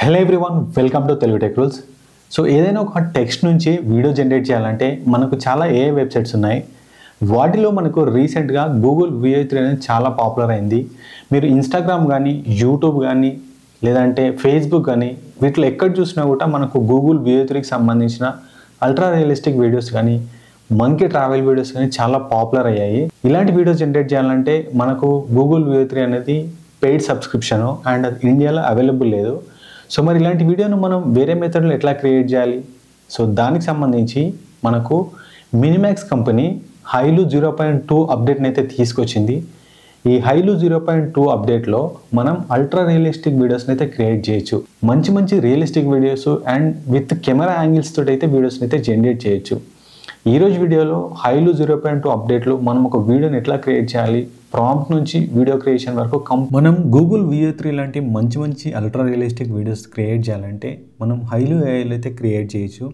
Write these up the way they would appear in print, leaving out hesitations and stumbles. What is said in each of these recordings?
Hello everyone, welcome to Telugu tech rules. So ఏదైనా ఒక text నుంచి వీడియో జనరేట్ చేయాలంటే మనకు చాలా ఏఐ వెబ్సైట్స్ ఉన్నాయి. వాటిలో మనకు రీసెంట్గా గూగుల్ VO3 అనేది చాలా పాపులర్ అయింది. మీరు ఇన్స్టాగ్రామ్ కానీ, యూట్యూబ్ కానీ, లేదంటే ఫేస్బుక్ కానీ వీటిలో ఎక్కడ చూసినా కూడా మనకు గూగుల్ VO3కి సంబంధించిన అల్ట్రా రియలిస్టిక్ వీడియోస్ కానీ, మంకీ ట్రావెల్ వీడియోస్ కానీ చాలా పాపులర్ అయ్యాయి. ఇలాంటి వీడియోస్ జనరేట్ చేయాలంటే మనకు గూగుల్ VO3 అనేది పెయిడ్ సబ్స్క్రిప్షన్ అండ్ అది ఇండియాలో అవైలబుల్ లేదు. సో మరి ఇలాంటి వీడియోను మనం వేరే మెథడ్లో ఎట్లా క్రియేట్ చేయాలి? సో దానికి సంబంధించి మనకు మినిమాక్స్ కంపెనీ హైలు 0.2 అప్డేట్ని అయితే తీసుకొచ్చింది. ఈ హైలు 0.2 అప్డేట్లో మనం అల్ట్రా రియలిస్టిక్ వీడియోస్ని అయితే క్రియేట్ చేయొచ్చు. మంచి realistic videos and with camera angles తోటి అయితే వీడియోస్ని అయితే జనరేట్ చేయొచ్చు. ఈరోజు వీడియోలో హైలు 0.2 అప్డేట్లో మనం ఒక వీడియోని ఎట్లా క్రియేట్ చేయాలి, ప్రాంప్ట్ నుంచి వీడియో క్రియేషన్ వరకు మనం గూగుల్ VO3 లాంటి మంచి అల్ట్రా రియలిస్టిక్ వీడియోస్ క్రియేట్ చేయాలంటే మనం హైలు ఏఐలో అయితే క్రియేట్ చేయొచ్చు.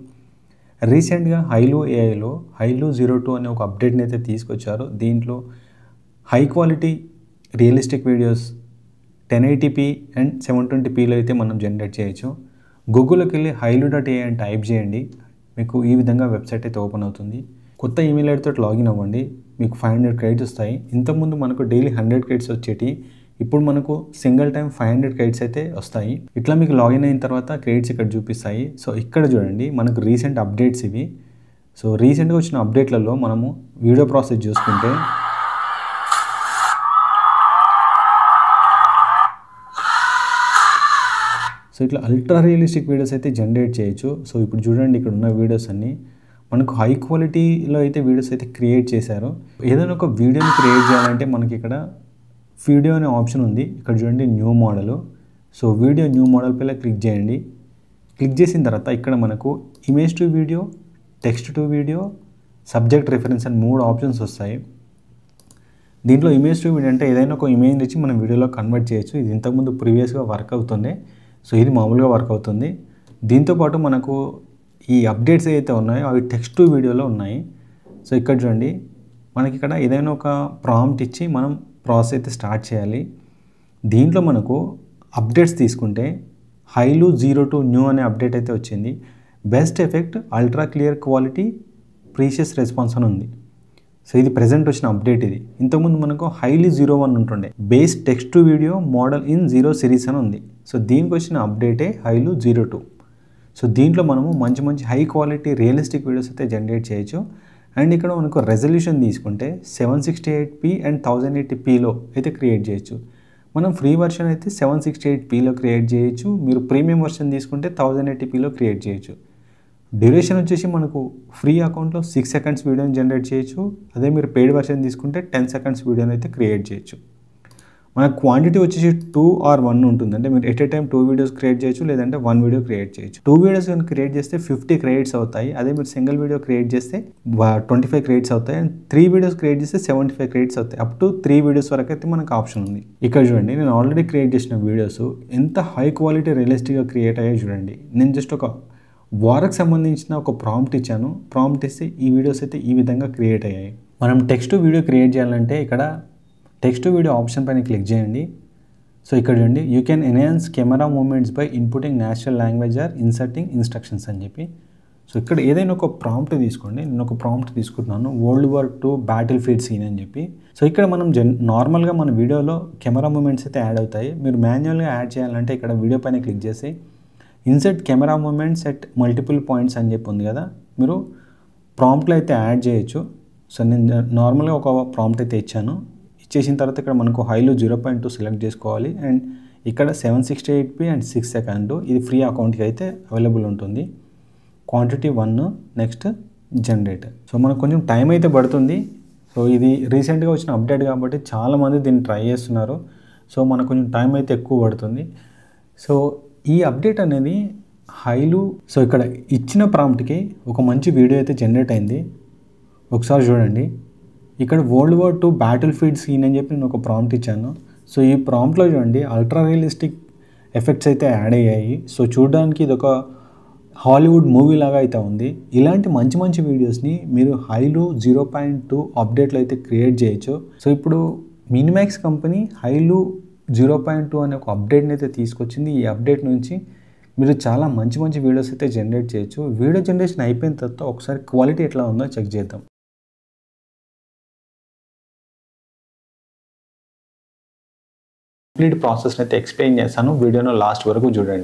రీసెంట్గా హైలు ఏఐలో హైలు 02 అనే ఒక అప్డేట్ని అయితే తీసుకొచ్చారు. దీంట్లో high quality realistic videos 1080p and 720pలో అయితే మనం జనరేట్ చేయొచ్చు. గూగుల్లోకి వెళ్ళి hailu.ai అని టైప్ చేయండి. మీకు ఈ విధంగా వెబ్సైట్ అయితే ఓపెన్ అవుతుంది. కొత్త ఈమెయిల్ ఐడితో లాగిన్ అవ్వండి. మీకు 500 క్రెడిట్స్ వస్తాయి. ఇంతకుముందు మనకు డైలీ 100 క్రెడిట్స్ వచ్చేటి, ఇప్పుడు మనకు సింగిల్ టైం 500 క్రెడిట్స్ అయితే వస్తాయి. ఇట్లా మీకు లాగిన్ అయిన తర్వాత క్రెడిట్స్ ఇక్కడ చూపిస్తాయి. సో ఇక్కడ చూడండి, మనకు రీసెంట్ అప్డేట్స్ ఇవి. సో రీసెంట్గా వచ్చిన అప్డేట్లలో మనము వీడియో ప్రాసెస్ చూసుకుంటే సో ఇట్లా అల్ట్రా రియలిస్టిక్ వీడియోస్ అయితే జనరేట్ చేయొచ్చు. సో ఇప్పుడు చూడండి, ఇక్కడ ఉన్న వీడియోస్ అన్నీ మనకు హై క్వాలిటీలో అయితే వీడియోస్ అయితే క్రియేట్ చేశారు. ఏదైనా ఒక వీడియోని క్రియేట్ చేయాలంటే మనకి ఇక్కడ వీడియో అనే ఆప్షన్ ఉంది. ఇక్కడ చూడండి, new model. So video new model పైన క్లిక్ చేయండి. క్లిక్ చేసిన తర్వాత ఇక్కడ మనకు image to video, text to video, subject reference అని 3 ఆప్షన్స్ వస్తాయి. దీంట్లో ఇమేజ్ టు వీడియో అంటే ఏదైనా ఒక ఇమేజ్ నుంచి మనం వీడియోలో కన్వర్ట్ చేయొచ్చు. ఇది ఇంతకుముందు ప్రీవియస్గా వర్క్ అవుతుంది. సో ఇది మామూలుగా వర్క్ అవుతుంది. దీంతోపాటు మనకు ఈ అప్డేట్స్ ఏవైతే ఉన్నాయో అవి టెక్స్ట్ టు వీడియోలో ఉన్నాయి. సో ఇక్కడ చూడండి, మనకి ఇక్కడ ఏదైనా ఒక ప్రాంప్ట్ ఇచ్చి మనం ప్రాసెస్ అయితే స్టార్ట్ చేయాలి. దీంట్లో మనకు అప్డేట్స్ తీసుకుంటే హైలు 02 న్యూ అనే అప్డేట్ అయితే వచ్చింది. Best effect, ultra clear quality, precious response అని ఉంది. సో ఇది ప్రెజెంట్ వచ్చిన అప్డేట్. ఇది ఇంతకుముందు మనకు హైలీ 01 ఉంటుండే. Base text to video model in 0 series అని ఉంది. సో దీనికి వచ్చిన అప్డేటే హైలు 02. సో దీంట్లో మనము మంచి హై క్వాలిటీ రియలిస్టిక్ వీడియోస్ అయితే జనరేట్ చేయొచ్చు. అండ్ ఇక్కడ మనకు రెజల్యూషన్ తీసుకుంటే 768p అండ్ 1080pలో అయితే క్రియేట్ చేయొచ్చు. మనం ఫ్రీ వర్షన్ అయితే 768pలో క్రియేట్ చేయొచ్చు. మీరు ప్రీమియం వర్షన్ తీసుకుంటే 1080pలో క్రియేట్ చేయొచ్చు. డ్యూరేషన్ వచ్చేసి మనకు ఫ్రీ అకౌంట్లో 6 సెకండ్స్ వీడియోని జనరేట్ చేయొచ్చు. అదే మీరు పెయిడ్ వర్షన్ తీసుకుంటే 10 సెకండ్స్ వీడియోని అయితే క్రియేట్ చేయొచ్చు. మన క్వాంటిటీ వచ్చేసి 2 or 1 ఉంటుంది. అంటే మీరు at a time 2 videos create చేయొచ్చు, లేదంటే 1 వీడియో క్రియేట్ చేయొచ్చు. 2 వీడియోస్ కానీ క్రియేట్ చేస్తే 50 క్రెడిట్స్ అవుతాయి. అదే మీరు సింగిల్ వీడియో క్రియేట్ చేస్తే 25 క్రెడిట్స్ అవుతాయి. అండ్ 3 వీడియోస్ క్రియేట్ చేస్తే 75 క్రెడిట్స్ అవుతాయి. అప్ టు 3 వీడియోస్ వరకు అయితే మనకు ఆప్షన్ ఉంది. ఇక్కడ చూడండి, నేను ఆల్రెడీ క్రియేట్ చేసిన వీడియోస్ ఎంత హై క్వాలిటీ రియలిస్టిక్గా క్రియేట్ అయ్యాయి చూడండి. నేను జస్ట్ ఒక వార్కి సంబంధించిన ఒక ప్రాంప్ట్ ఇచ్చాను. ప్రాంప్ట్ ఇస్తే ఈ వీడియోస్ అయితే ఈ విధంగా క్రియేట్ అయ్యాయి. మనం టెక్స్ట్ వీడియో క్రియేట్ చేయాలంటే ఇక్కడ టెక్స్ట్ వీడియో ఆప్షన్ పైన క్లిక్ చేయండి. సో ఇక్కడ చూడండి, you can enhance camera movements by inputting natural language or inserting instructions అని చెప్పి. సో ఇక్కడ ఏదైనా ఒక ప్రాంప్ట్ తీసుకోండి. నేను ఒక ప్రాంప్ట్ తీసుకుంటున్నాను, World War II battlefield scene అని చెప్పి. సో ఇక్కడ మనం నార్మల్గా మన వీడియోలో కెమెరా మూమెంట్స్ అయితే యాడ్ అవుతాయి. మీరు మాన్యువల్గా యాడ్ చేయాలంటే ఇక్కడ వీడియో పైన క్లిక్ చేసి insert camera moments at multiple points అని చెప్పి ఉంది కదా, మీరు ప్రాంప్ట్లో అయితే యాడ్ చేయొచ్చు. సో నేను నార్మల్గా ఒక ప్రాంప్ట్ అయితే ఇచ్చాను. ఇచ్చేసిన తర్వాత ఇక్కడ మనకు హైలు 0.2 సెలెక్ట్ చేసుకోవాలి. అండ్ ఇక్కడ 768p అండ్ 6 సెకండ్ ఇది ఫ్రీ అకౌంట్కి అయితే అవైలబుల్ ఉంటుంది. Quantity 1, next generate. సో మనకు కొంచెం టైం అయితే పడుతుంది. సో ఇది రీసెంట్గా వచ్చిన అప్డేట్ కాబట్టి చాలామంది దీన్ని ట్రై చేస్తున్నారు. సో మనకు కొంచెం టైం అయితే ఎక్కువ పడుతుంది. సో ఈ అప్డేట్ అనేది హైలు, సో ఇక్కడ ఇచ్చిన ప్రాంప్ట్కి ఒక మంచి వీడియో అయితే జనరేట్ అయింది. ఒకసారి చూడండి, ఇక్కడ World War II battlefield scene అని చెప్పి నేను ఒక ప్రాంప్ట్ ఇచ్చాను. సో ఈ ప్రాంప్ట్లో చూడండి, అల్ట్రా రియలిస్టిక్ ఎఫెక్ట్స్ అయితే యాడ్ అయ్యాయి. సో చూడడానికి ఇది ఒక హాలీవుడ్ మూవీ లాగా అయితే ఉంది. ఇలాంటి మంచి వీడియోస్ని మీరు హైలు 0.2 అప్డేట్లో అయితే క్రియేట్ చేయొచ్చు. సో ఇప్పుడు మినిమాక్స్ కంపెనీ హైలు 0.2 అనే ఒక అప్డేట్ని అయితే తీసుకొచ్చింది. ఈ అప్డేట్ నుంచి మీరు చాలా మంచి మంచి వీడియోస్ అయితే జనరేట్ చేయొచ్చు. వీడియో జనరేషన్ అయిపోయిన తర్వాత ఒకసారి క్వాలిటీ ఎట్లా ఉందో చెక్ చేద్దాం. కంప్లీట్ ప్రాసెస్‌ని అయితే ఎక్స్‌ప్లెయిన్ చేశాను. వీడియోను లాస్ట్ వరకు చూడండి.